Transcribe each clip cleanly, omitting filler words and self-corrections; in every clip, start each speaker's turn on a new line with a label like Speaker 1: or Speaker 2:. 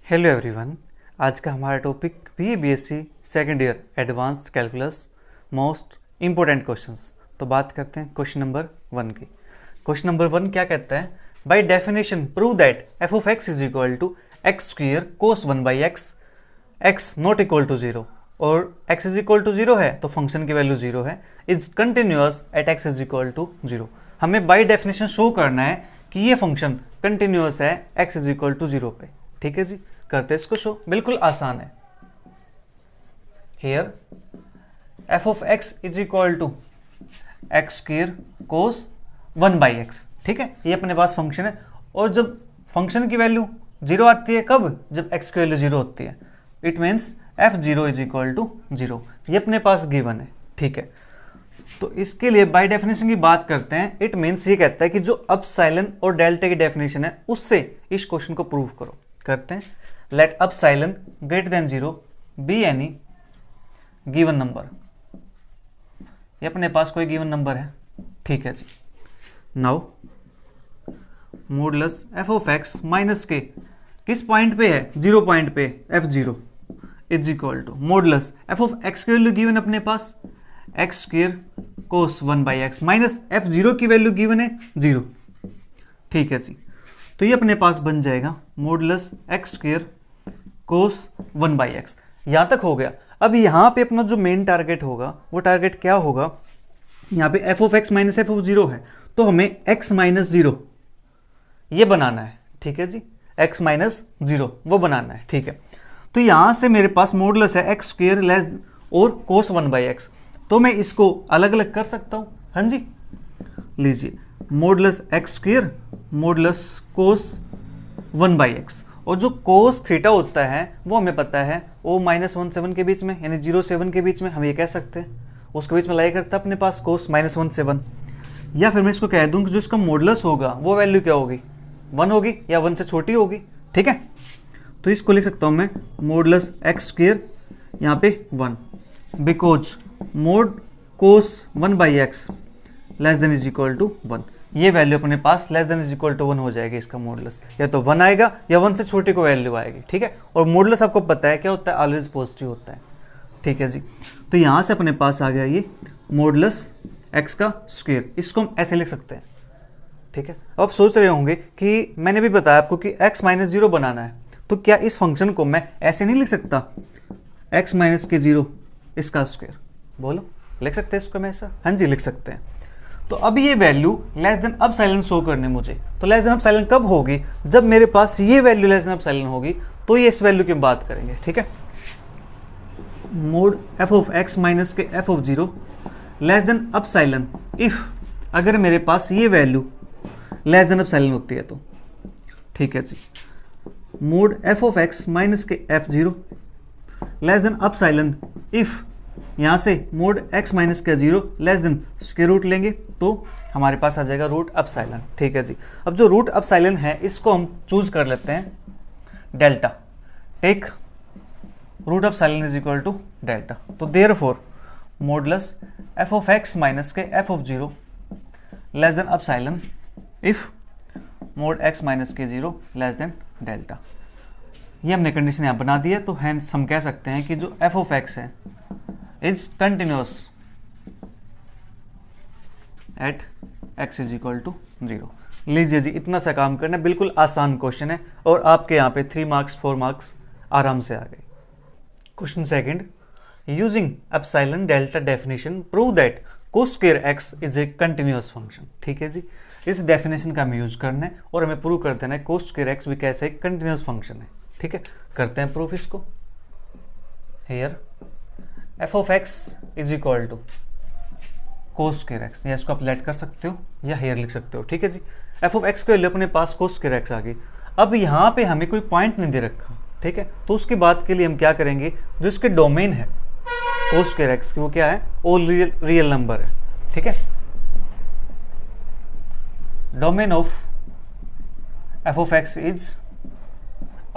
Speaker 1: Hello everyone. आज का हमारा topic BA BSc second year advanced calculus most important questions. तो बात करते हैं क्वेश्चन नंबर 1 की। क्वेश्चन नंबर 1 क्या कहता है? By definition prove that f of x is equal to X square cos 1 by X, X not equal to 0 और x is equal to 0 है तो फंक्शन की वैल्यू 0 है, is continuous at x is equal to 0। हमें by definition show करना है कि ये फंक्शन कंटिन्यूअस है x इज इक्वल टू 0 पे। ठीक है जी, करते इसको शो। बिल्कुल आसान है। Here f of x is equal to X square cos 1 by X. ठीक है, ये अपने पास फंक्शन है और जब फंक्शन की वैल्यू 0 आती है, कब? जब x की वैल्यू 0 होती है। It means f0 is equal to 0। ये अपने पास गिवन है। ठीक है, तो इसके लिए बाय डेफिनेशन की बात करते हैं। इट मीन्स ये कहता है कि जो अपसाइलन और डेल्टा की डेफिनेशन है उससे इस क्वेश्चन को प्रूव करो। करते हैं। Let epsilon greater than 0 be any given number. ये अपने पास कोई गिवन नंबर है। ठीक है जी। Now modulus f of x minus के किस पॉइंट पे है? 0 पॉइंट पे, f0 is equal to modulus f of x की वैल्यू गिवन अपने पास x square cos 1 by x minus f0 की वैल्यू गिवन है 0। ठीक है जी, तो ये अपने पास बन जाएगा modulus x square cos 1 by x. यहाँ तक हो गया। अब यहाँ पे अपना जो मेन टारगेट होगा वो टारगेट क्या होगा? यहाँ पे f of x minus f of 0 है तो हमें x माइनस 0 ये बनाना है। ठीक है जी, x माइनस 0 वो बनाना है। ठीक है, तो यहाँ से मेरे पास मॉडुलस है एक्स स्क्वेयर लेस और कोस 1 बाई एक्स, तो मैं इसको अलग अलग कर सकता हूँ। हाँ जी, लीजिए modulus x square modulus cos 1 by x, और जो कोस थीटा होता है वो हमें पता है ओ -1 के बीच में, यानी 0 से 1 के बीच में हम ये कह सकते हैं। उसके बीच में लाई करता है अपने पास कोस -1 या फिर मैं इसको कह दूं कि जो इसका मॉडुलस होगा वो वैल्यू क्या होगी? 1 होगी या 1 से छोटी होगी। ठीक है, तो इसको लिख सकता हूँ मैं मॉडुलस एक्स स्क्वेयर यहाँ पे 1 because mod cos 1 by x less than is equal to 1। ये वैल्यू अपने पास less than is equal to 1 हो जाएगी। इसका मॉडुलस या तो 1 आएगा या 1 से छोटी को वैल्यू आएगी। ठीक है, और मॉडुलस आपको पता है क्या होता है? ऑलवेज पॉजिटिव होता है। ठीक है जी, तो यहाँ से अपने पास आ गया ये मॉडुलस एक्स का स्क्वायर। इसको हम ऐसे लिख सकते हैं। ठीक है, अब सोच रहे होंगे कि मैंने भी बताया आपको कि x माइनस 0 बनाना है, तो क्या इस फंक्शन को मैं ऐसे नहीं लिख सकता? x माइनस के 0 इसका स्क्वायर। बोलो, लिख सकते हैं इसको मैं ऐसा? हाँ जी, लिख सकते हैं। तो अब ये value less than epsilon show करने मुझे, तो लेस देन अपसाइलन कब होगी? जब मेरे पास ये वैल्यू लेस देन अपसाइलन होगी, तो ये इस वैल्यू की बात करेंगे। ठीक है, mode f of x minus के f of 0 less than epsilon if अगर मेरे पास ये वैल्यू लेस देन अपसाइलन होती है तो। ठीक है जी, mod f of x minus के f0 less than epsilon if यहाँ से मोड x माइनस का 0 लेस देन स्क्वायर रूट लेंगे तो हमारे पास आ जाएगा रूट अपसाइलन। ठीक है जी, अब जो रूट अपसाइलन है इसको हम चूज कर लेते हैं delta. Take root epsilon is equal to delta. तो therefore modulus f of x minus के f of 0 less than epsilon if mod x minus के 0 लेस देन डेल्टा। ये हमने कंडीशन यहाँ बना दी है, तो हैंस हम कह सकते हैं कि जो f ऑफ x है is continuous at x is equal to 0। लीजिए जी, इतना सा काम करना, बिल्कुल आसान क्वेश्चन है और आपके यहाँ पे 3 मार्क्स 4 मार्क्स आराम से आ गए। Question second, using epsilon delta definition prove that cos square x is a continuous function. ठीक है जी, इस डेफिनेशन का हमें यूज करना है और हमें प्रूव कर देना है कोस स्क्वायर x भी कैसे एक कंटिन्यूअस फंक्शन है। ठीक है, करते हैं प्रूफ इसको। Here f of x is equal to cos square x, या इसको आप लेट कर सकते हो या हेयर लिख सकते हो। ठीक है जी, f ऑफ x के वैल्यू अपने पास कोस स्क्वायर x आ गई। अब यहाँ पे हमें कोई पॉइंट नहीं दे रखा। ठीक है, तो उसकी बात के लिए हम क्या करेंगे? जो इसके डोमेन है कोस स्क्वायर x की, वो क्या है? ऑल रियल नंबर है। ठीक है, domain of f of x is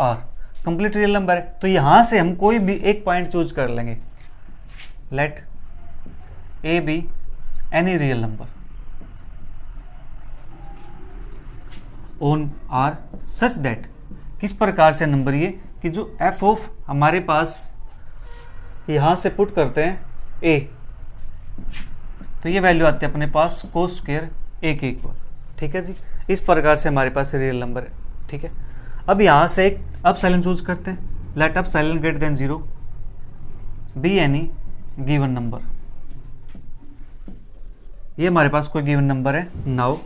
Speaker 1: r, complete real number है। तो यहां से हम कोई भी एक पॉइंट चूज कर लेंगे। Let a be any real number on R such that, किस प्रकार से नंबर ये कि जो एफ ऑफ हमारे पास यहाँ से पुट करते हैं ए, तो ये वैल्यू आती है अपने पास कोस स्क्वायर ए के इक्वल। ठीक है जी, इस प्रकार से हमारे पास रियल नंबर है। ठीक है, अब यहाँ से एक एप्सिलॉन चूज करते हैं, let epsilon greater than 0 be any given number. ये हमारे पास कोई गिवन नंबर है। Now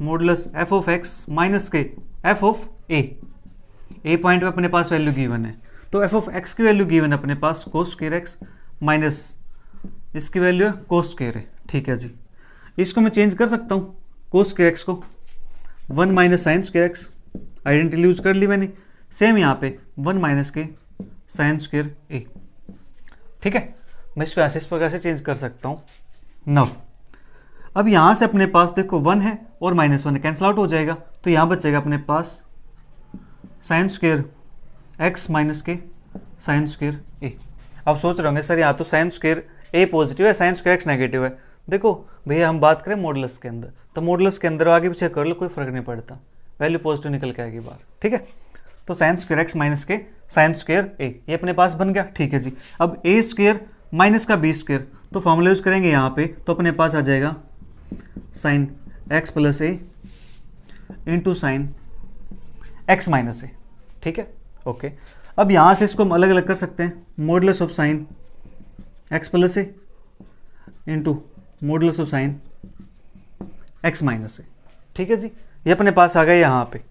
Speaker 1: modulus F of x minus के एफ ऑफ ए पॉइंट पे अपने पास वैल्यू गिवन है, तो एफ ऑफ एक्स की वैल्यू गिवन है अपने पास कोस स्क्वायर एक्स माइनस इसकी वैल्यू है कोस स्क्वायर है। ठीक है जी, इसको मैं चेंज कर सकता हूँ कोस स्क्वायर एक्स को 1 minus sine square x, identity use कर ली मैंने। सेम यहाँ पे 1 माइनस के साइन स्क्वायर ए। ठीक है, मैं इसको ऐसे इस प्रकार से चेंज कर सकता हूँ। नाउ अब यहाँ से अपने पास देखो 1 है और -1 है, कैंसिल आउट हो जाएगा, तो यहाँ बचेगा अपने पास साइन स्क्वायर एक्स माइनस के साइन स्क्वायर ए। अब सोच रहे होंगे सर यहाँ तो साइन स्क्वायर ए पॉजिटिव है, साइन स्क्वायर एक्स नेगेटिव है। देखो भैया हम बात करें मॉडुलस के अंदर, तो मॉडुलस के अंदर आगे पीछे कर लो कोई फर्क नहीं पड़ता, वैल्यू पॉजिटिव निकल के आएगी बाहर। ठीक है, तो साइन स्क्वायर एक्स माइनस के साइन स्क्वायर ए ये अपने पास बन गया। ठीक है जी, अब ए स्क्वायर माइनस का बी स्क्वायर, तो फॉर्मूला यूज करेंगे यहाँ पे, तो अपने पास आ जाएगा sign x plus a into sine x minus a. ठीक है, ओके। अब यहाँ से इसको हम अलग अलग कर सकते हैं, modulus of sine x plus a into modulus of sine x minus a. ठीक है जी, ये अपने पास आ गया यहाँ पे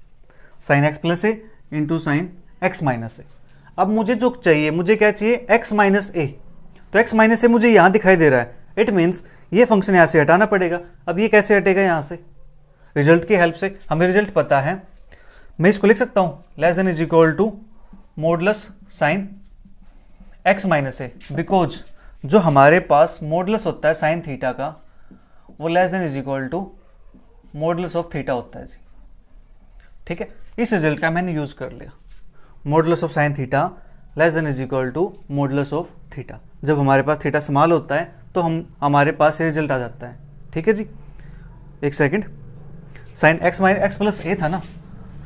Speaker 1: sign x plus a into sine x minus ए। अब मुझे जो चाहिए, मुझे क्या चाहिए, एक्स माइनस ए, तो एक्स माइनस ए मुझे यहाँ दिखाई दे रहा है, इट मीन्स ये फंक्शन यहाँ से हटाना पड़ेगा। अब ये कैसे हटेगा, यहाँ से रिजल्ट की हेल्प से। हमें रिजल्ट पता है, मैं इसको लिख सकता हूँ less than is equal to modulus sine x minus A, because जो हमारे पास मॉडुलस होता है साइन थीटा का वो less than is equal to modulus of theta होता है जी। ठीक है, इस रिजल्ट का मैंने यूज कर लिया, modulus of sine theta less than is equal to modulus of theta. जब हमारे पास थीटा स्मॉल होता है तो हमारे पास ये रिजल्ट आ जाता है। ठीक है जी, एक second, sine x minus x plus a था ना,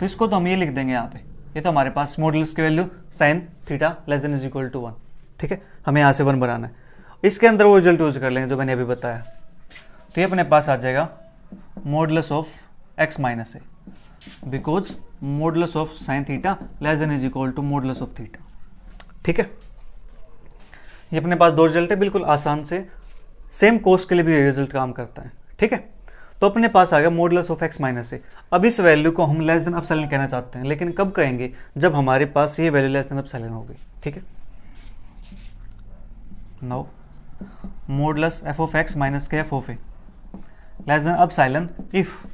Speaker 1: तो इसको तो हम ये लिख देंगे यहाँ पे, ये तो हमारे पास मॉडुलस की value sine theta less than is equal to 1। ठीक है, हमें यहाँ से 1 बनाना है, इसके अंदर वो रिजल्ट यूज कर लेंगे जो मैंने अभी बताया, तो ये अपने पास आ जाएगा modulus of x minus A, because modulus of sine theta less than is equal to modulus of theta. ठीक है, ये अपने पास 2 रिजल्ट है, बिल्कुल आसान से, सेम कोर्स के लिए भी रिजल्ट काम करता है। ठीक है, तो अपने पास आ गया मॉडुलस ऑफ एक्स माइनस ए। अब इस वैल्यू को हम लेस देन एप्सिलॉन कहना चाहते हैं, लेकिन कब कहेंगे, जब हमारे पास ये वैल्यू लेस देन एप्सिलॉन होगी। ठीक है, now modulus F of x minus के F of a less than epsilon if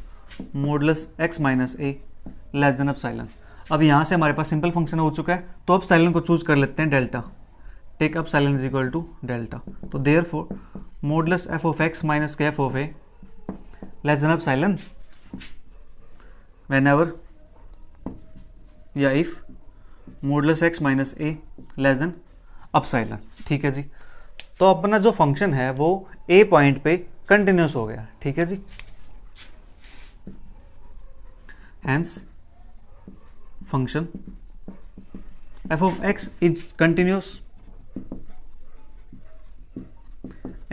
Speaker 1: modulus x minus a less than epsilon. अब यहाँ से हमारे पास सिंपल फंक्शन हो चुका है, तो एप्सिलॉन को चूज कर लेते हैं delta, take epsilon is equal to delta. तो therefore modulus F of x minus के F of a less than epsilon whenever या if modulus x minus a less than epsilon. ठीक है जी, तो अपना जो फंक्शन है वो ए पॉइंट पे कंटिन्यूस हो गया। ठीक है जी, hence function F of x is continuous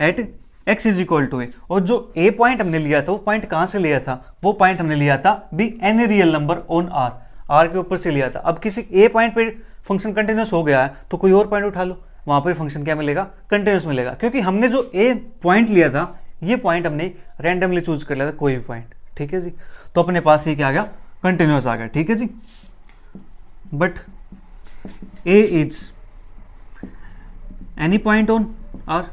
Speaker 1: at x is equal to a. और जो ए पॉइंट हमने लिया था वो पॉइंट कहां से लिया था, वो पॉइंट हमने लिया था be any real number on R के ऊपर से लिया था। अब किसी ए पॉइंट पे फंक्शन कंटिन्यूस हो गया है तो कोई और पॉइंट उठा लो, वहां पर फंक्शन क्या मिलेगा, कंटिन्यूस मिलेगा, क्योंकि हमने जो ए पॉइंट लिया था ये पॉइंट हमने रैंडमली चूज कर लिया था, कोई भी पॉइंट। ठीक है जी, तो अपने पास ये क्या आ गया, कंटिन्यूस आ गया। ठीक है जी, but a is any point on R,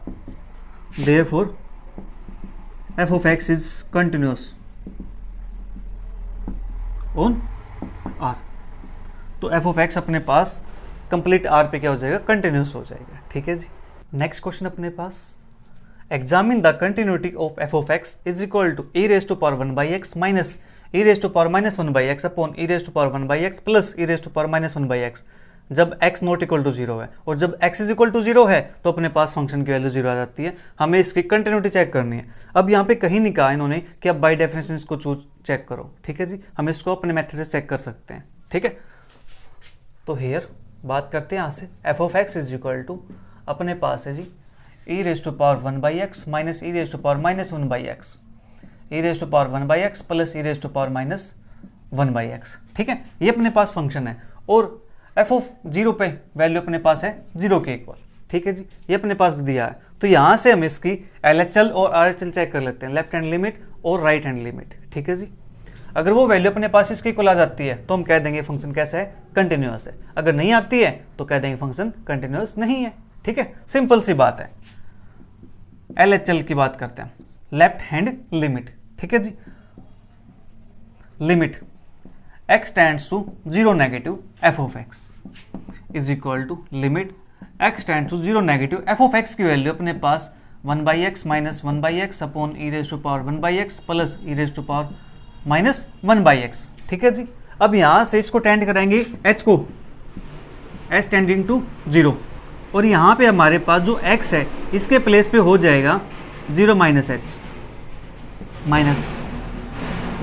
Speaker 1: therefore f of x is continuous on r। तो f of x अपने पास कंप्लीट r पे क्या हो जाएगा, कंटिन्यूस हो जाएगा। ठीक है जी, नेक्स्ट क्वेश्चन अपने पास, examine the continuity of f of x is equal to e raise to power 1 by x minus e raise to power minus 1 by x upon e raise to power 1 by x plus e raise to power minus 1 by x जब x not equal to 0 है, और जब x is equal to 0 है तो अपने पास function की value 0 आ जाती है। हमें इसकी कंटिन्यूटी चेक करनी है। अब यहाँ पे कहीं नहीं कहा इन्होंने कि अब बाय डेफिनेशन इसको चेक करो। ठीक है जी, हम इसको अपने मेथड से चेक कर सकते हैं। ठीक है, तो हेयर बात करते हैं यहाँ से F of x is equal to अपने पास है जी e raise to power 1/x minus E raise to power minus 1/x, e raise to power 1/x plus E raise to power minus 1/x। ठीक है, ये अपने पास फंक्शन है और एफ ऑफ 0 पे वैल्यू अपने पास है 0 के इक्वल। ठीक है जी, ये अपने पास दिया है। तो यहाँ से हम इसकी LHL और RHL चेक कर लेते हैं, लेफ्ट हैंड लिमिट और राइट हैंड लिमिट। ठीक है जी, अगर वो वैल्यू अपने पास इसके इक्वल आ जाती है तो हम कह देंगे फंक्शन कैसा है, कंटिन्यूअस है। अगर नहीं आती है तो कह देंगे फंक्शन कंटिन्यूअस नहीं है। ठीक है, सिंपल सी बात है। LHL की बात करते हैं, लेफ्ट हैंड लिमिट। ठीक है जी, limit x tends to 0 negative F of x is equal to limit x tends to 0 negative F of x की वैल्यू अपने पास 1/x minus 1/x upon E raise to power 1/x plus E raise to power minus 1/x। ठीक है जी, अब यहाँ से इसको tend कराएंगे h को, h टेंडिंग टू 0, और यहाँ पे हमारे पास जो x है इसके प्लेस पे हो जाएगा 0 minus h minus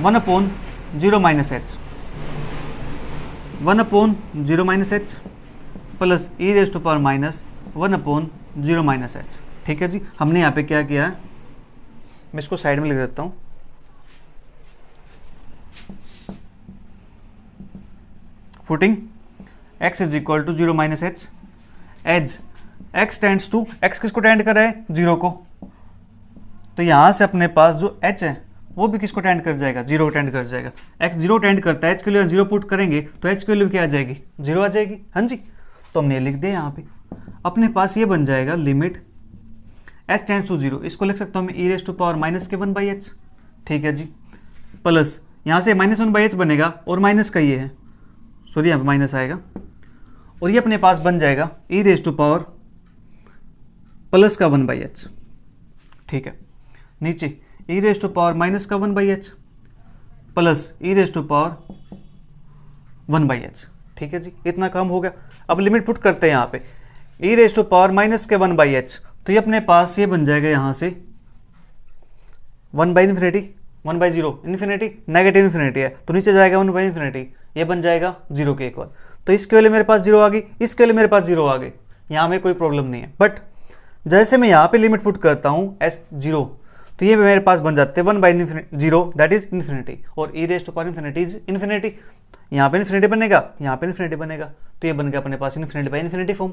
Speaker 1: 1 upon 0 minus h, 1 upon 0 minus h plus E raise to power minus 1 upon 0 minus h। ठीक है जी, हमने यहाँ पे क्या किया है, मैं इसको साइड में लिख देता हूँ। Putting x is equal to 0 minus h as x tends to, x किसको टेंड कर रहा है 0 को, तो यहाँ से अपने पास जो h है वो भी किसको टेंड कर जाएगा, 0 टेंड कर जाएगा। x 0 टेंड करता है, h के लिए 0 पुट करेंगे तो h के लिए क्या आ जाएगी, 0 आ जाएगी। हाँ जी, तो हमने लिख दिया यहाँ पे, अपने पास ये बन जाएगा लिमिट h टेंड्स टू 0, इसको लिख सकता हूँ मैं ई रेज टू पावर माइनस के 1/h। ठीक है जी, प्लस यहाँ से माइनस 1/h बनेगा और माइनस का ये है, सॉरी यहाँ पे माइनस आएगा, और ये अपने पास बन जाएगा E raise to power plus का 1/h। ठीक है, नीचे E raise to power minus का 1/h plus E raise to power 1/h। ठीक है जी, इतना काम हो गया। अब लिमिट पुट करते हैं यहाँ पे, ई रेज टू पावर माइनस के 1/h, तो ये अपने पास ये बन जाएगा यहाँ से 1/इन्फिनिटी, 1/0, इन्फिनिटी नेगेटिव इन्फिनिटी है तो नीचे जाएगा 1/इन्फिनिटी, ये बन जाएगा 0 के इक्वल। तो इसके लिए मेरे पास 0 आ गई, इसके लिए मेरे पास 0 आ गई, यहाँ में कोई प्रॉब्लम नहीं है। बट जैसे मैं यहाँ पे लिमिट पुट करता हूँ S0, तो ये मेरे पास बन जाते हैं 1/0 दैट इज इन्फिनिटी, और e raise to power infinity is infinity, यहाँ पे इन्फिनिटी बनेगा, यहाँ पे इन्फिनिटी बनेगा, तो ये बन गया अपने पास इन्फिनिटी बाई इन्फिनिटी फॉर्म।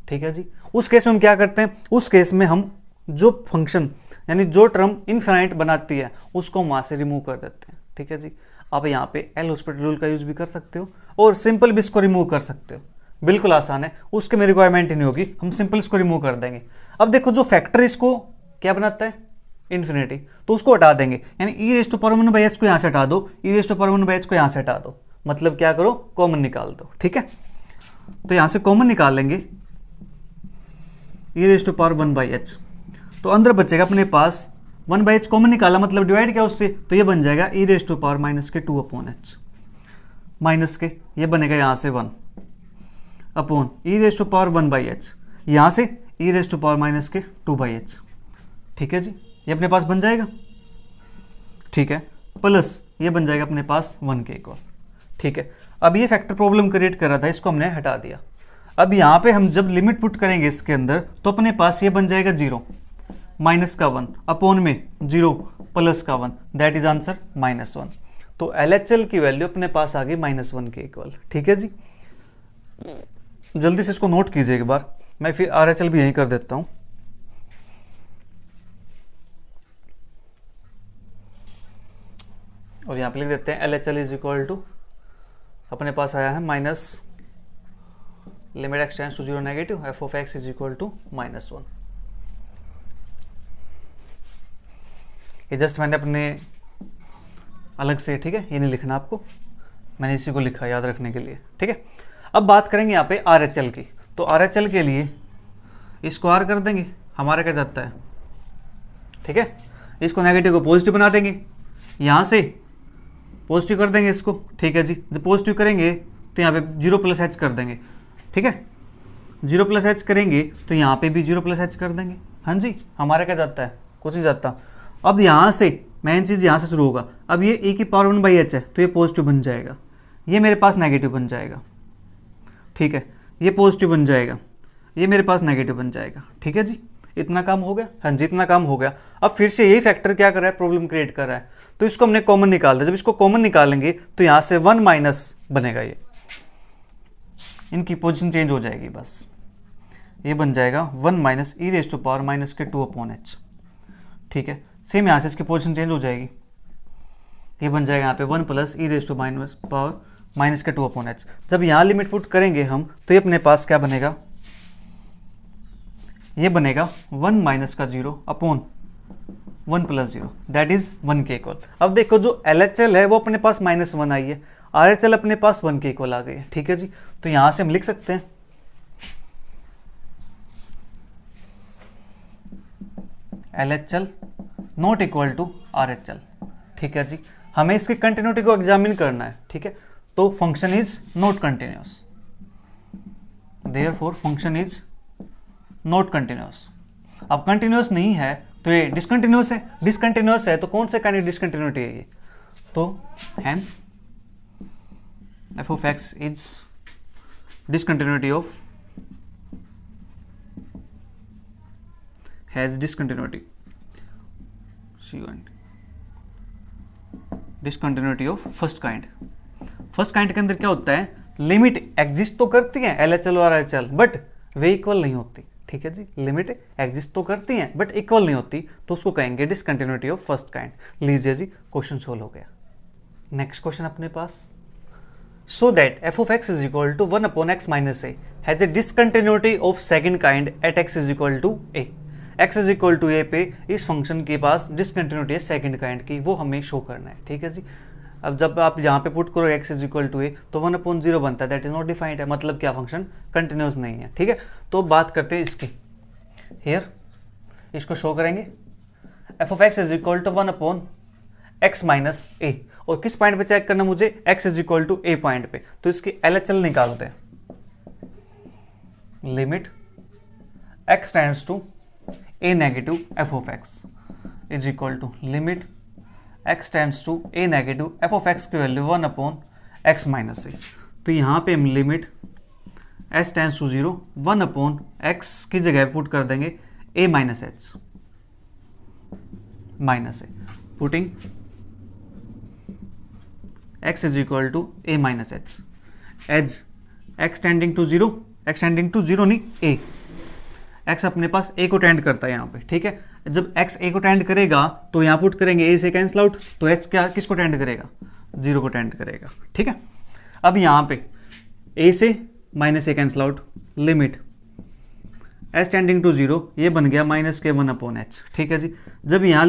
Speaker 1: ठीक है जी, उस केस में हम क्या करते हैं, उस केस में हम जो फंक्शन यानी जो टर्म इन्फिनाइट बनाती है उसको हम वहाँ से रिमूव कर देते हैं। ठीक है जी, आप यहाँ पे एल हॉस्पिटल रूल का यूज भी कर सकते हो और सिंपल भी इसको रिमूव कर सकते हो, बिल्कुल आसान है, उसके में रिक्वायरमेंट ही नहीं होगी, हम सिंपल इसको रिमूव कर देंगे। अब देखो जो फैक्टर इसको क्या बनाता है, इन्फिनिटी, तो उसको हटा देंगे, यानी ई रेज टू पावर 1/h को यहाँ से हटा दो, ई रेज टू पावर 1/h को यहाँ से हटा दो, मतलब क्या करो, कॉमन निकाल दो। ठीक है, तो यहाँ से कॉमन निकाल लेंगे ई रेज टू पावर 1/h, तो अंदर बचेगा अपने पास 1/h कॉमन निकाला मतलब डिवाइड किया उससे, तो ये बन जाएगा E raise to power minus के 2/h, माइनस के ये बनेगा यहाँ से 1 upon E raise to power 1/h, यहाँ से E raise to power minus के 2/h। ठीक है जी, ये अपने पास बन जाएगा। ठीक है, प्लस ये बन जाएगा अपने पास 1 के इक्वल। ठीक है, अब ये फैक्टर प्रॉब्लम क्रिएट कर रहा था, इसको हमने हटा दिया। अब यहाँ पे हम जब लिमिट पुट करेंगे इसके अंदर तो अपने पास ये बन जाएगा 0 माइनस का 1 अपॉन में 0 प्लस का 1 दैट इज आंसर -1। तो LHL की वैल्यू अपने पास आ गई -1 के इक्वल। ठीक है जी, जल्दी से इसको नोट कीजिए एक बार, मैं फिर RHL भी यहीं कर देता हूँ। और यहाँ पे लिख देते हैं LHL इज इक्वल टू, अपने पास आया है minus limit x tends to 0 negative F of x is equal to -1। ये जस्ट मैंने अपने अलग से, ठीक है, ये नहीं लिखना आपको, मैंने इसी को लिखा याद रखने के लिए। ठीक है, अब बात करेंगे यहाँ पे RHL की, तो RHL के लिए इसको R कर देंगे, हमारा क्या जाता है, ठीक है, इसको नेगेटिव को पॉजिटिव बना देंगे, यहाँ से पॉजिटिव कर देंगे इसको। ठीक है जी, जब पॉजिटिव करेंगे तो यहाँ पे 0 प्लस h कर देंगे। ठीक है, 0 प्लस h करेंगे तो यहाँ पे भी 0 प्लस h कर देंगे। हाँ जी, हमारा क्या जाता है, कुछ नहीं जाता। अब यहाँ से मेन चीज़ यहाँ से शुरू होगा, अब ये e की पावर 1/h है तो ये पॉजिटिव बन जाएगा, ये मेरे पास नेगेटिव बन जाएगा। ठीक है, ये पॉजिटिव बन जाएगा, ये मेरे पास नेगेटिव बन जाएगा। ठीक है जी, इतना काम हो गया। हाँ जी, इतना काम हो गया। अब फिर से यही फैक्टर क्या कर रहा है, प्रॉब्लम क्रिएट कर रहा है, तो इसको हमने कॉमन निकाल दिया। जब इसको कॉमन निकालेंगे तो यहाँ से 1 माइनस बनेगा, ये इनकी पोजीशन चेंज हो जाएगी, बस ये बन जाएगा 1 minus E raise to power minus के 2/h। ठीक है, सेम यहाँ से इसकी पोजीशन चेंज हो जाएगी, ये बन जाएगा यहाँ पे 1 plus E raise to minus power minus के 2/h। जब यहाँ लिमिट पुट करेंगे हम तो ये अपने पास क्या बनेगा, ये बनेगा 1 माइनस का 0 अपॉन 1 प्लस 0, दैट इज 1 के इक्वल। अब देखो जो LHL है वो अपने पास -1 आई है, RHL अपने पास 1 के इक्वल आ गई है। ठीक है जी, तो यहां से हम लिख सकते हैं LHL not equal to RHL। ठीक है जी, हमें इसकी कंटिन्यूटी को एग्जामिन करना है। ठीक है, तो function is not continuous, therefore function is not continuous. अब कंटिन्यूअस नहीं है तो ये डिसकंटिन्यूअस है, डिसकंटिन्यूअस है तो कौन से काइंड की डिसकंटिन्यूटी है ये, तो hence f of x is discontinuity of has discontinuity discontinuity of first kind. First kind के अंदर क्या होता है, लिमिट एग्जिस्ट तो करती है LHL और RHL बट वे इक्वल नहीं होती। ठीक है जी, लिमिट एग्जिस्ट तो करती हैं बट इक्वल नहीं होती, तो उसको कहेंगे डिसकंटिन्यूटी ऑफ फर्स्ट काइंड। लीजिए जी, क्वेश्चन सोल्व हो गया। नेक्स्ट क्वेश्चन अपने पास, so that f of x is equal to 1 upon x minus a has a discontinuity of second kind at x is equal to a। x is equal to a पे इस function के पास discontinuity है second kind की, वो हमें show करना है। ठीक है जी, अब जब आप यहाँ पे पुट करो x इज इक्वल टू ए तो 1/0 बनता है, दैट इज नॉट डिफाइंड है, मतलब क्या फंक्शन कंटिन्यूस नहीं है। ठीक है, तो बात करते हैं इसकी, हियर इसको शो करेंगे f of x is equal to 1/x minus a, और किस पॉइंट पे चेक करना मुझे, x is equal to a point पे, तो इसकी LHL निकालते हैं। Limit x tends to a negative f of x is equal to limit x tends to a negative f of x की वैल्यू 1/x माइनस ए। तो यहाँ पे हम limit s tends to 0 1/x की जगह put कर देंगे a minus h minus A, putting x is equal to a minus h as x tending to 0, x tending to 0 नहीं a, x अपने पास a को टेंड करता है यहाँ पे। ठीक है, जब x a को टेंड करेगा तो यहाँ पुट करेंगे a से कैंसिल आउट, तो h क्या किसको टेंड करेगा, 0 को टेंड करेगा। ठीक है, अब यहाँ पे a से minus a cancel out, limit s tending to 0, ये बन गया माइनस के 1/h। ठीक है जी, जब यहाँ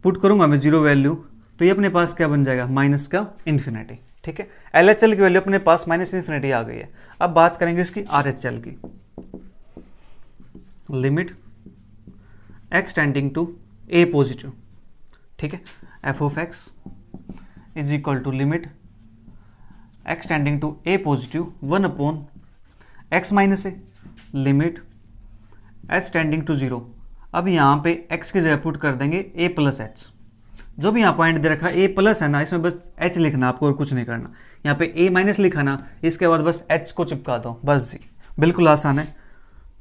Speaker 1: पुट करूंगा मैं 0 वैल्यू तो ये अपने पास क्या बन जाएगा, माइनस का इन्फिनिटी। ठीक है, LHL की वैल्यू अपने पास माइनस इन्फिनिटी आ गई है। अब बात करेंगे इसकी RHL की, limit x tending to a positive. ठीक है, f of x is equal to limit x tending to a positive 1/x minus A, limit h tending to 0। अब यहाँ पे x की जगह पुट कर देंगे a प्लस h, जो भी यहाँ पॉइंट दे रखा है a प्लस है ना, इसमें बस h लिखना, आपको और कुछ नहीं करना। यहाँ पे a माइनस लिखा ना, इसके बाद बस h को चिपका दो, बस जी, बिल्कुल आसान है।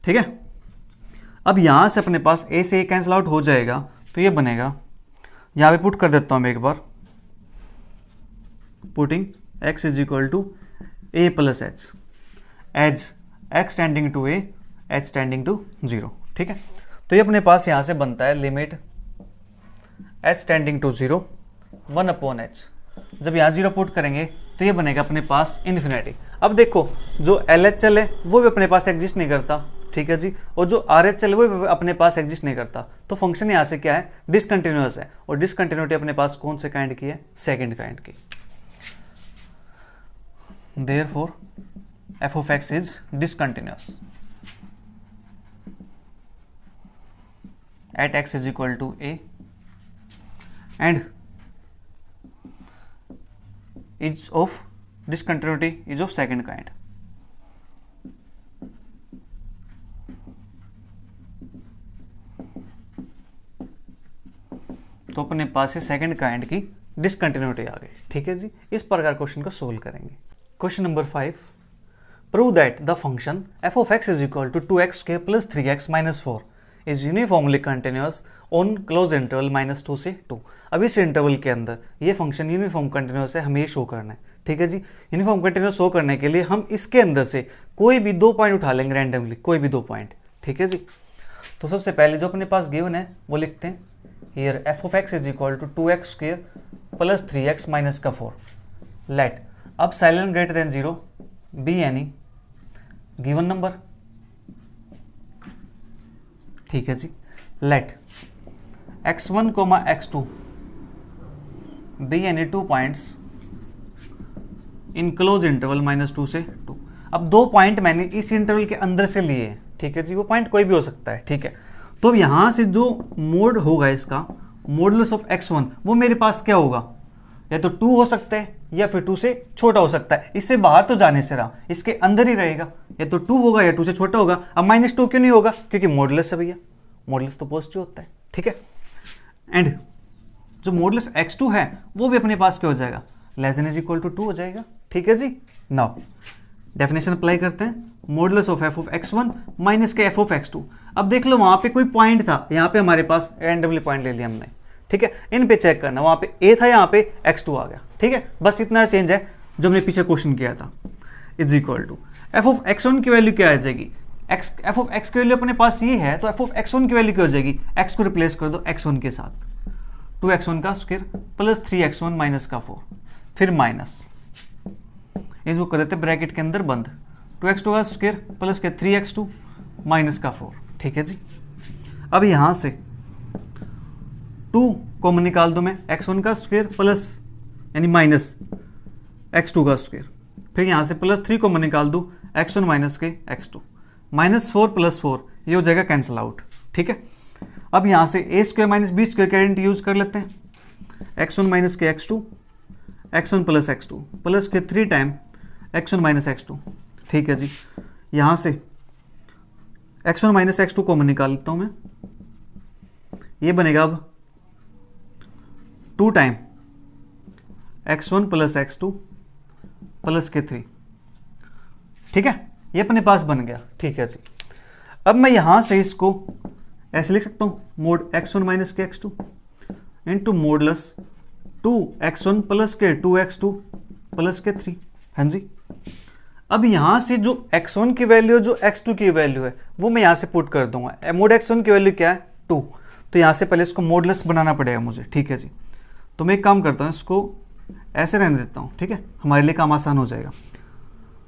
Speaker 1: ठीक है, अब यहाँ से अपने पास a से a कैंसिल आउट हो जाएगा, तो ये बनेगा, यहाँ पे पुट कर देता हूँ मैं एक बार, putting x is equal to a plus h as x tending to a h tending to 0। ठीक है, तो ये अपने पास यहाँ से बनता है limit h tending to 0 1/h। जब यहाँ 0 पुट करेंगे तो ये बनेगा अपने पास इन्फिनिटी। अब देखो जो LHL है वो भी अपने पास एग्जिस्ट नहीं करता। ठीक है जी, और जो RHL है वो भी अपने पास एग्जिस्ट नहीं करता, तो फंक्शन यहाँ से क्या है, डिसकंटिन्यूअस है, और डिसकंटिन्यूटी अपने पास कौन से काइंड की है, सेकंड काइंड की। Therefore f of x is discontinuous at x is equal to a and is of discontinuity is of second kind। तो अपने पास से सेकंड काइंड की डिसकंटिन्यूटी आ गई। ठीक है जी, इस प्रकार क्वेश्चन को सोल्व करेंगे। Question number 5, prove that the function F of x is equal to 2x² plus 3x minus 4 is uniformly continuous on close interval -2 से 2। अब इस इंटरवल के अंदर ये फंक्शन यूनिफॉर्म कंटिन्यूअस है, हमें ये शो करना है। ठीक है जी, यूनिफॉर्म कंटिन्यूअस शो करने के लिए हम इसके अंदर से कोई भी 2 पॉइंट उठा लेंगे रैंडमली, कोई भी 2 पॉइंट। ठीक है जी, तो सबसे पहले जो अपने पास गिवन है वो लिखते हैं, here f of x is equal to 2x² plus 3x minus का 4 let epsilon greater than 0 be any given number. ठीक है जी, let x1 x2 be any 2 points in close interval -2 से 2। अब 2 पॉइंट मैंने इस इंटरवल के अंदर से लिए हैं। ठीक है जी, वो पॉइंट कोई भी हो सकता है। ठीक है, तो यहां से जो मोड होगा इसका मॉडुलस ऑफ x1 वो मेरे पास क्या होगा, या तो 2 हो सकता है या फिर 2 से छोटा हो सकता है। इससे बाहर तो जाने से रहा, इसके अंदर ही रहेगा, या तो 2 होगा या 2 से छोटा होगा। अब -2 क्यों नहीं होगा, क्योंकि मॉडुलस है भैया, मॉडुलस तो पॉजिटिव होता है। ठीक है, एंड जो मॉडुलस x2 है वो भी अपने पास क्या हो जाएगा, less than is equal to 2 हो जाएगा। ठीक है जी, नाउ डेफिनेशन अप्लाई करते हैं, modulus of F of x1 minus के एफ ऑफ x2। अब देख लो वहां पे कोई पॉइंट था, यहाँ पे हमारे पास रैंडमली पॉइंट ले लिया हमने। ठीक है, इन पे चेक करना, वहां पे a था, यहाँ पे x2 आ गया। ठीक है, बस इतना चेंज है जो हमने पीछे क्वेश्चन किया था। Is equal to f of x1 की वैल्यू क्या आ जाएगी, एफ ऑफ x की वैल्यू अपने पास ये है, तो एफ ऑफ x1 की वैल्यू क्या हो जाएगी, x को रिप्लेस कर दो x1 के साथ, 2x1 का स्क्वायर प्लस 3x1 माइनस का 4, फिर माइनस इसको कर देते ब्रैकेट के अंदर बंद, 2x2 का स्क्वायर प्लस के 3x2 माइनस का 4। ठीक है जी, अब यहां से 2 कॉमन निकाल दो मैं, x1 का स्क्वायर प्लस यानी माइनस x2 का स्क्वायर, फिर यहां से प्लस 3 कॉमन निकाल दो, x1 माइनस के x2 -4 प्लस 4 ये हो जाएगा कैंसिल आउट। ठीक है, अब यहां से a square minus b square का आइडेंटिटी यूज कर लेते हैं, x1 माइनस के x2 x1 plus x2 plus के 3 टाइम x1 माइनस x2। ठीक है जी, यहां से x1 माइनस x2 कॉमन निकाल लेता हूं मैं, ये बनेगा अब 2 time x1 plus x2 plus के 3। ठीक है, ये अपने पास बन गया। ठीक है जी, अब मैं यहां से इसको ऐसे लिख सकता हूं, मोड x1 माइनस के x2 into modulus 2x1 plus के 2x2 प्लस के 3। हाँ जी, अब यहां से जो x1 की वैल्यू जो x2 की वैल्यू है वो मैं यहां से पुट कर दूंगा। मोड x1 की वैल्यू क्या है 2, तो यहां से पहले इसको मॉडुलस बनाना पड़ेगा मुझे। ठीक है जी, तो मैं एक काम करता हूं, इसको ऐसे रहने देता हूं। ठीक है, हमारे लिए काम आसान हो जाएगा।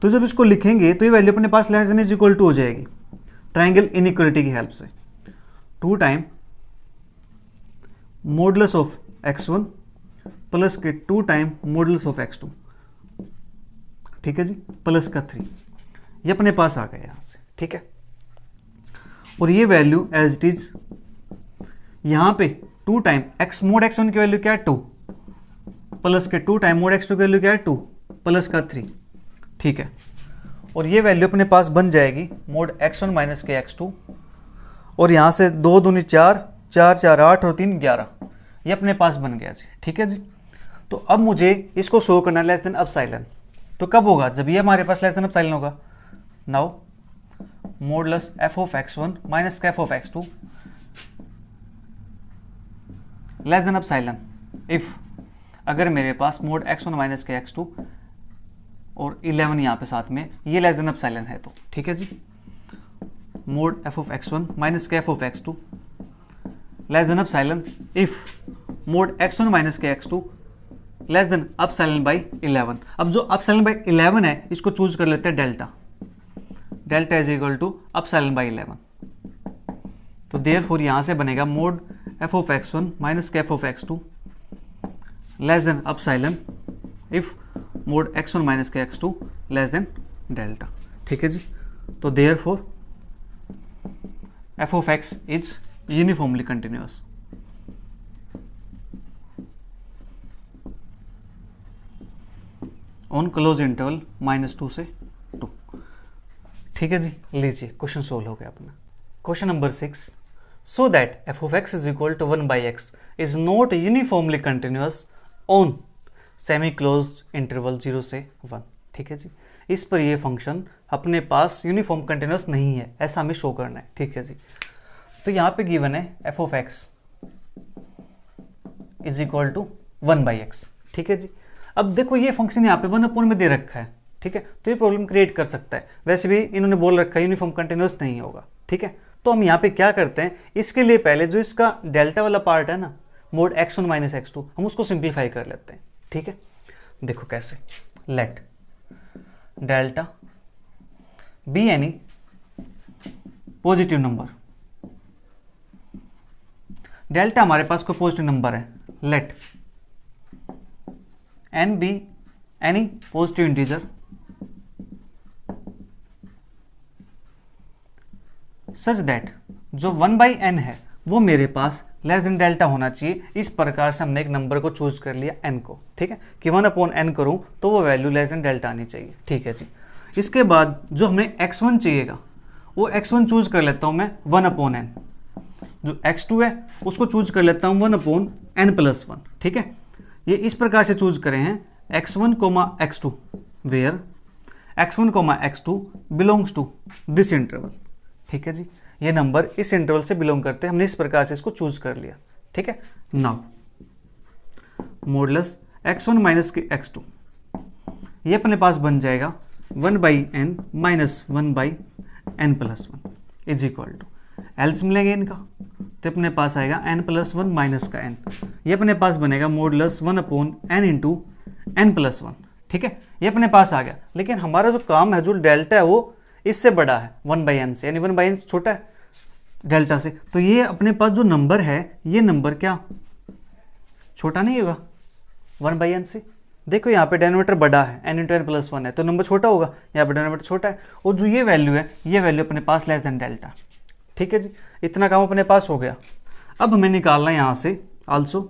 Speaker 1: तो जब इसको लिखेंगे तो ये वैल्यू अपने पास less than is equal to हो जाएगी ट्राइंगल इनइक्वालिटी की हेल्प से, 2 time modulus of x1 plus के 2 टाइम मॉडुलस ऑफ x2। ठीक है जी, प्लस का 3 ये अपने पास आ गया यहां से। ठीक है, और ये वैल्यू एज इट इज यहां पे 2 टाइम x मोड x1 की वैल्यू क्या है 2 प्लस के 2 टाइम मोड x2 की वैल्यू क्या है 2 प्लस का 3। ठीक है, और ये वैल्यू अपने पास बन जाएगी मोड x1 माइनस के x2, और यहां से 2 दूनी 4, 4 4 8 और 3 11, ये अपने पास बन गया जी। ठीक है जी, तो अब मुझे इसको शो करना लेस देन एप्सिलॉन, तो कब होगा, जब ये हमारे पास लेस देन एप्सिलॉन होगा। Now modulus F of x1 minus F of x2 less than epsilon if, अगर मेरे पास मोड x1 माइनस के x2 और 11 यहाँ पे साथ में ये लेस देन एप्सिलॉन है तो। ठीक है जी, mod f of x1 minus के F of x2 less than epsilon if mod x1 minus के x2 less than epsilon by 11। अब जो एप्सिलॉन बाई 11 है इसको चूज कर लेते हैं delta, delta is equal to epsilon by 11। तो देयरफॉर यहां से बनेगा mod f of x1 minus के F of x2 less than epsilon if mod x1 minus के x2 लेस देन डेल्टा। ठीक है जी, तो therefore f of x is uniformly continuous. On close interval -2 से 2। ठीक है जी, लीजिए क्वेश्चन सोल्व हो गया अपना। Question number 6, so that f of x is equal to 1/x is not uniformly continuous on semi closed interval 0 से 1। ठीक है जी, इस पर ये फंक्शन अपने पास यूनिफॉर्म कंटिन्यूस नहीं है, ऐसा हमें शो करना है। ठीक है जी, तो यहाँ पे गिवन है f of x is equal to 1/x। ठीक है जी, अब देखो ये फंक्शन यहाँ पे 1 में दे रखा है। ठीक है, तो ये प्रॉब्लम क्रिएट कर सकता है। वैसे भी इन्होंने बोल रखा है यूनिफॉर्म कंटिन्यूस नहीं होगा। ठीक है, तो हम यहाँ पे क्या करते हैं, इसके लिए पहले जो इसका डेल्टा वाला पार्ट है ना, मोड x1 माइनस x2, हम उसको सिंप्लीफाई कर लेते हैं। ठीक है, देखो कैसे, let delta be any positive number, delta हमारे पास कोई पॉजिटिव नंबर है, let n be any positive integer such that जो 1/n है वो मेरे पास लेस देन डेल्टा होना चाहिए। इस प्रकार से हमने एक नंबर को चूज कर लिया n को। ठीक है, कि 1/n करूं तो वो वैल्यू लेस देन डेल्टा आनी चाहिए। ठीक है जी, इसके बाद जो हमें x1 चाहिएगा वो x1 चूज कर लेता हूं मैं 1/n। जो x2 है उसको चूज कर लेता हूं 1/n+1। ठीक है, ये इस प्रकार से चूज करें हैं x1, x2 where x1, x2 belongs to this interval. ठीक है जी, ये नंबर इस इंटरवल से बिलोंग करते हैं, हमने इस प्रकार से इसको चूज कर लिया। ठीक है, नाउ मॉडुलस x1 माइनस के x2, ये अपने पास बन जाएगा 1/n minus 1/n+1 is equal to, एल्स मिलेंगे इनका तो अपने पास आएगा n+1 माइनस का n, ये अपने पास बनेगा मॉडुलस 1/n इंटू n+1। ठीक है, ये अपने पास आ गया। लेकिन हमारा जो काम है, जो डेल्टा है, वो इससे बड़ा है 1/n से, यानी 1/n छोटा है डेल्टा से। तो ये अपने पास जो नंबर है, ये नंबर क्या छोटा नहीं होगा 1/n से? देखो यहाँ पे डिनोमिनेटर बड़ा है, n इंटू n+1 है, तो नंबर छोटा होगा। यहाँ पे डिनोमिनेटर छोटा है, और जो ये वैल्यू है, ये वैल्यू अपने पास लेस देन डेल्टा। ठीक है जी, इतना काम अपने पास हो गया। अब हमें निकालना है यहाँ से also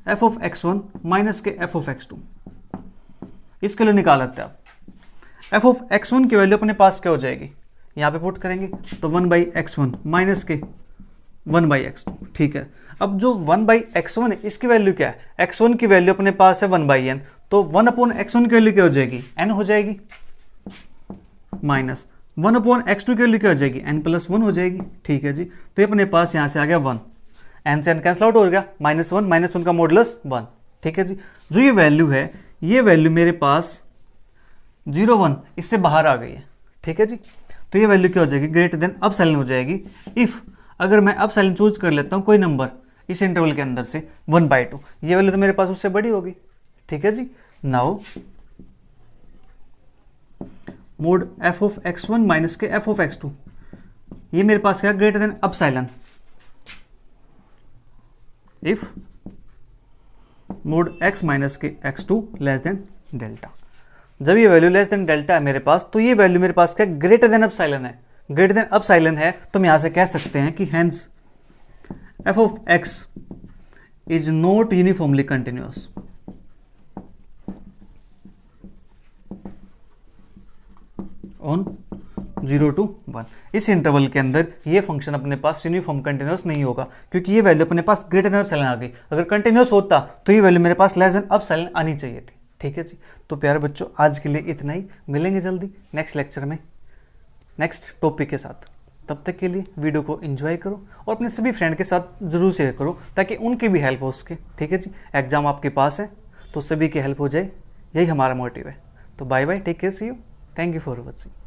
Speaker 1: f of x1 minus के f ऑफ x2। इसके लिए निकाल लेते हैं आप। f ऑफ x1 की वैल्यू अपने पास क्या हो जाएगी, यहाँ पे पुट करेंगे तो 1/x1 माइनस के 1/x2। ठीक है, अब जो 1/x1 है इसकी वैल्यू क्या है, x1 की वैल्यू अपने पास है 1/n, तो 1/x1 की वैल्यू क्या हो जाएगी, n हो जाएगी, माइनस 1/x2 की वैल्यू क्या हो जाएगी, n+1 हो जाएगी। ठीक है जी, तो ये अपने पास यहाँ से आ गया 1, n से n कैंसिल आउट हो गया, -1 का मॉडुलस 1। ठीक है जी, जो ये वैल्यू है, ये वैल्यू मेरे पास 0,1 इससे बाहर आ गई है। ठीक है जी, तो ये वैल्यू क्या हो जाएगी, ग्रेटर देन अपसाइलन हो जाएगी। इफ़ अगर मैं अपसाइलन चूज कर लेता हूँ कोई नंबर इस इंटरवल के अंदर से 1/2, ये वैल्यू तो मेरे पास उससे बड़ी होगी। ठीक है जी, now mod f of x1 minus के f ऑफ x2, ये मेरे पास क्या, greater than epsilon if mod x minus के x2 लेस देन डेल्टा। जब ये वैल्यू लेस देन डेल्टा है मेरे पास, तो ये वैल्यू मेरे पास क्या, ग्रेटर देन अपसाइलन है। ग्रेटर देन अपसाइलन है तो हम यहां से कह सकते हैं कि hence f of x is not uniformly continuous. On 0 to 1, इस इंटरवल के अंदर ये फंक्शन अपने पास यूनिफॉर्म कंटिन्यूअस नहीं होगा, क्योंकि ये वैल्यू अपने पास ग्रेटर देन अपसाइलन आ गई। अगर कंटिन्यूअस होता तो ये वैल्यू मेरे पास लेस देन अपसाइलन आनी चाहिए थी। ठीक है जी, तो प्यारे बच्चों, आज के लिए इतना ही। मिलेंगे जल्दी नेक्स्ट लेक्चर में नेक्स्ट टॉपिक के साथ। तब तक के लिए वीडियो को एंजॉय करो और अपने सभी फ्रेंड के साथ ज़रूर शेयर करो, ताकि उनकी भी हेल्प हो सके। ठीक है जी, एग्ज़ाम आपके पास है तो सभी की हेल्प हो जाए, यही हमारा मोटिव है। तो bye bye, take care, see you, thank you for watching.